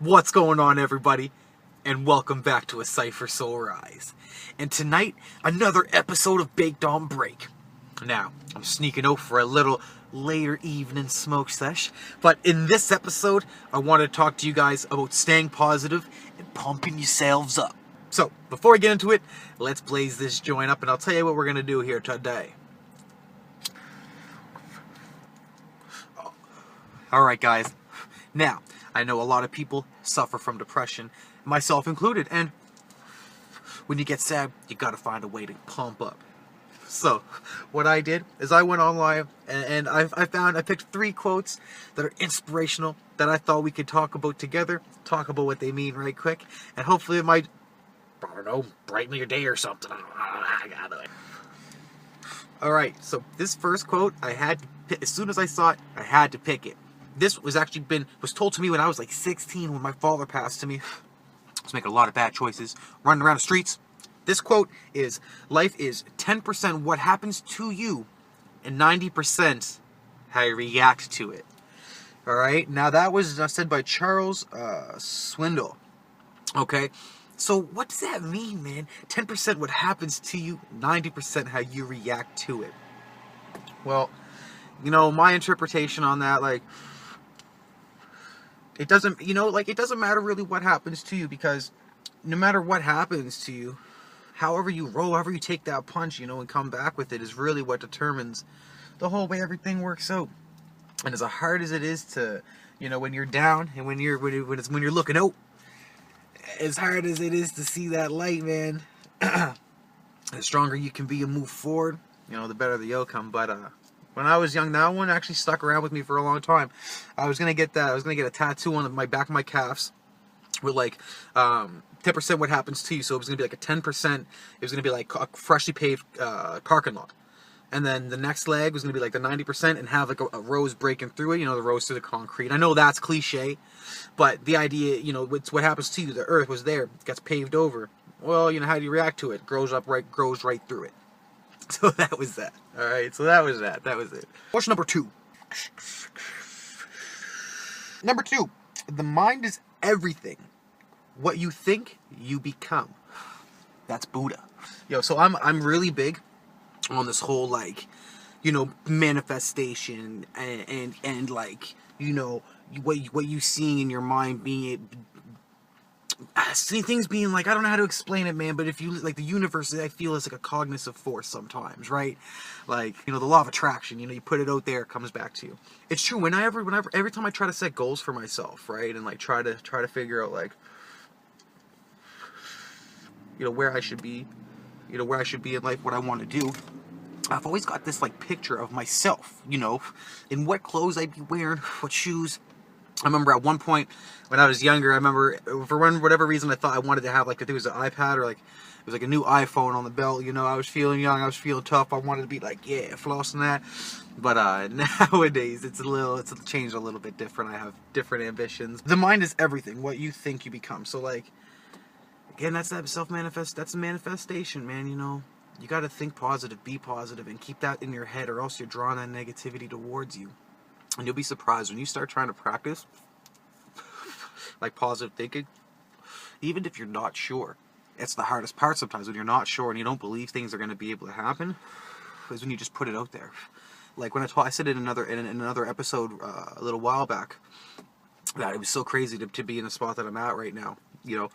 What's going on, everybody? And welcome back to A Cipher Soul Rise. And tonight, another episode of Baked on Break. Now, I'm sneaking out for a little later evening smoke sesh, but in this episode, I want to talk to you guys about staying positive and pumping yourselves up. So, before we get into it, let's blaze this joint up, and I'll tell you what we're going to do here today. Alright, guys. Now, I know a lot of people suffer from depression, myself included, and when you get sad, you gotta find a way to pump up. So, what I did is I went online and I picked 3 quotes that are inspirational that I thought we could talk about together, talk about what they mean right quick, and hopefully it might, I don't know, brighten your day or something. Alright, so this first quote, as soon as I saw it, I had to pick it. This was told to me when I was like 16 when my father passed to me. I was making a lot of bad choices, running around the streets. This quote is, life is 10% what happens to you and 90% how you react to it. Alright, now that was said by Charles Swindoll. Okay, so what does that mean, man? 10% what happens to you, 90% how you react to it. Well, you know, my interpretation on that, like, it doesn't matter really what happens to you, because no matter what happens to you, however you roll, however you take that punch, you know, and come back with it is really what determines the whole way everything works out. And as hard as it is to, you know, when you're down and when you're looking out, as hard as it is to see that light, man, the stronger you can be and move forward, you know, the better the outcome. But when I was young, that one actually stuck around with me for a long time. I was gonna get a tattoo on my back of my calves with like 10% what happens to you. So it was gonna be like a 10%. It was gonna be like a freshly paved parking lot, and then the next leg was gonna be like the 90% and have like a rose breaking through it. You know, the rose through the concrete. I know that's cliche, but the idea, you know, it's what happens to you. The earth was there, gets paved over. Well, you know, how do you react to it? Grows right through it. So that was that. Alright, so that was that. That was it. Question number 2. Number 2. The mind is everything. What you think, you become. That's Buddha. Yo, so I'm really big on this whole, like, you know, manifestation and like, you know, what you seeing in your mind being see things being like, I don't know how to explain it, man, but if you like the universe, I feel it's like a cognitive force sometimes, right? Like, you know, the law of attraction, you know, you put it out there, it comes back to you. It's true. Every time I try to set goals for myself, right, and like try to figure out, like, you know, where I should be in life, what I want to do, I've always got this like picture of myself, you know, in what clothes I'd be wearing, what shoes. I remember at one point when I was younger, I remember for whatever reason I thought I wanted to have, like, I think it was an iPad or like it was like a new iPhone on the belt. You know, I was feeling young, I was feeling tough. I wanted to be like, yeah, flossing that. But nowadays it's changed a little bit different. I have different ambitions. The mind is everything. What you think, you become. So, like, again, that's a manifestation, man. You know, you got to think positive, be positive, and keep that in your head, or else you're drawing that negativity towards you. And you'll be surprised when you start trying to practice like positive thinking, even if you're not sure. It's the hardest part sometimes, when you're not sure and you don't believe things are going to be able to happen, is when you just put it out there. Like when I said it in another episode a little while back, that it was so crazy to be in the spot that I'm at right now. You know,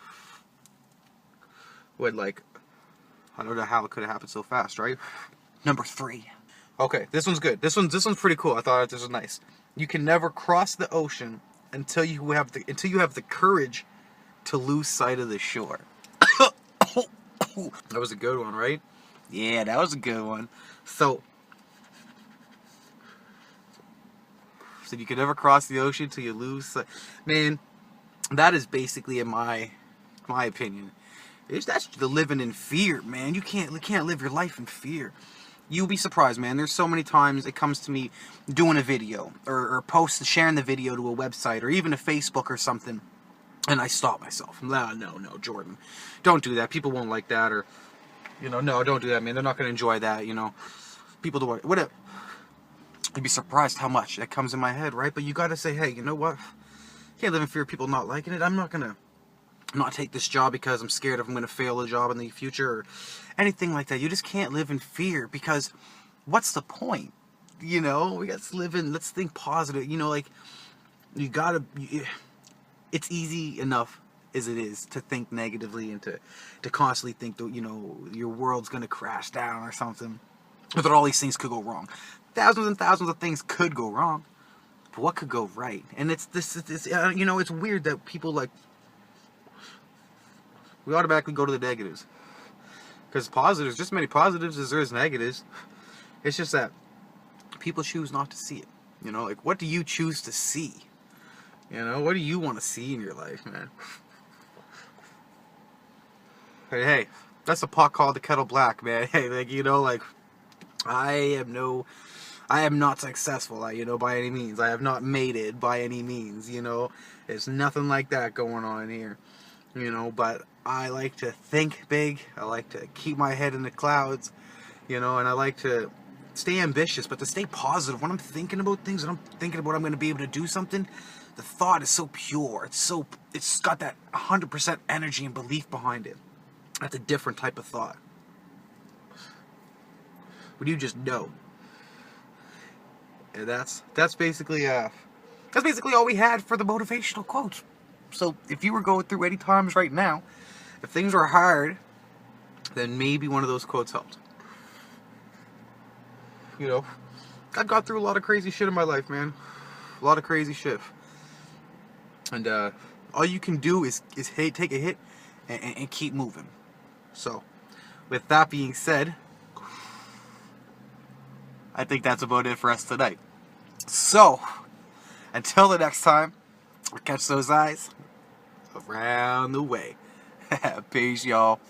when, like, I don't know how it could have happened so fast, right? Number 3. Okay, this one's good. This one's pretty cool. I thought this was nice. You can never cross the ocean until you have the courage to lose sight of the shore. That was a good one, right? Yeah, that was a good one. So you can never cross the ocean till you lose sight. Man, that is basically, in my opinion, that's the living in fear, man. You can't live your life in fear. You'll be surprised, man. There's so many times it comes to me doing a video or sharing the video to a website or even to Facebook or something, and I stop myself. No, Jordan, don't do that. People won't like that, or, you know, no, don't do that, man. They're not going to enjoy that, you know. People do whatever. You'd be surprised how much that comes in my head, right? But you got to say, hey, you know what? Can't live in fear of people not liking it. I'm not gonna not take this job because I'm scared if I'm gonna fail a job in the future or anything like that. You just can't live in fear, because what's the point? You know, we got to live in, let's think positive. You know, like, you gotta, it's easy enough as it is to think negatively and to constantly think that, you know, your world's gonna crash down or something. But that all these things could go wrong. Thousands and thousands of things could go wrong. But what could go right? And it's this you know, it's weird that people, like, we automatically go to the negatives. Because positives, just as many positives as there is negatives. It's just that people choose not to see it. You know, like, what do you choose to see? You know, what do you want to see in your life, man? Hey, that's a pot called the kettle black, man. Hey, like, you know, like, I am not successful, you know, by any means. I have not made it by any means, you know. There's nothing like that going on here, you know, but I like to think big. I like to keep my head in the clouds, you know, and I like to stay ambitious, but to stay positive. When I'm thinking about things and I'm thinking about I'm going to be able to do something, the thought is so pure. It's got that 100% energy and belief behind it. That's a different type of thought. When you just know. And that's basically all we had for the motivational quotes. So if you were going through any times right now, if things were hard, then maybe one of those quotes helped. You know, I've gone through a lot of crazy shit in my life, man. A lot of crazy shit. And all you can do is take a hit and keep moving. So, with that being said, I think that's about it for us tonight. So, until the next time, catch those eyes around the way. Peace, y'all.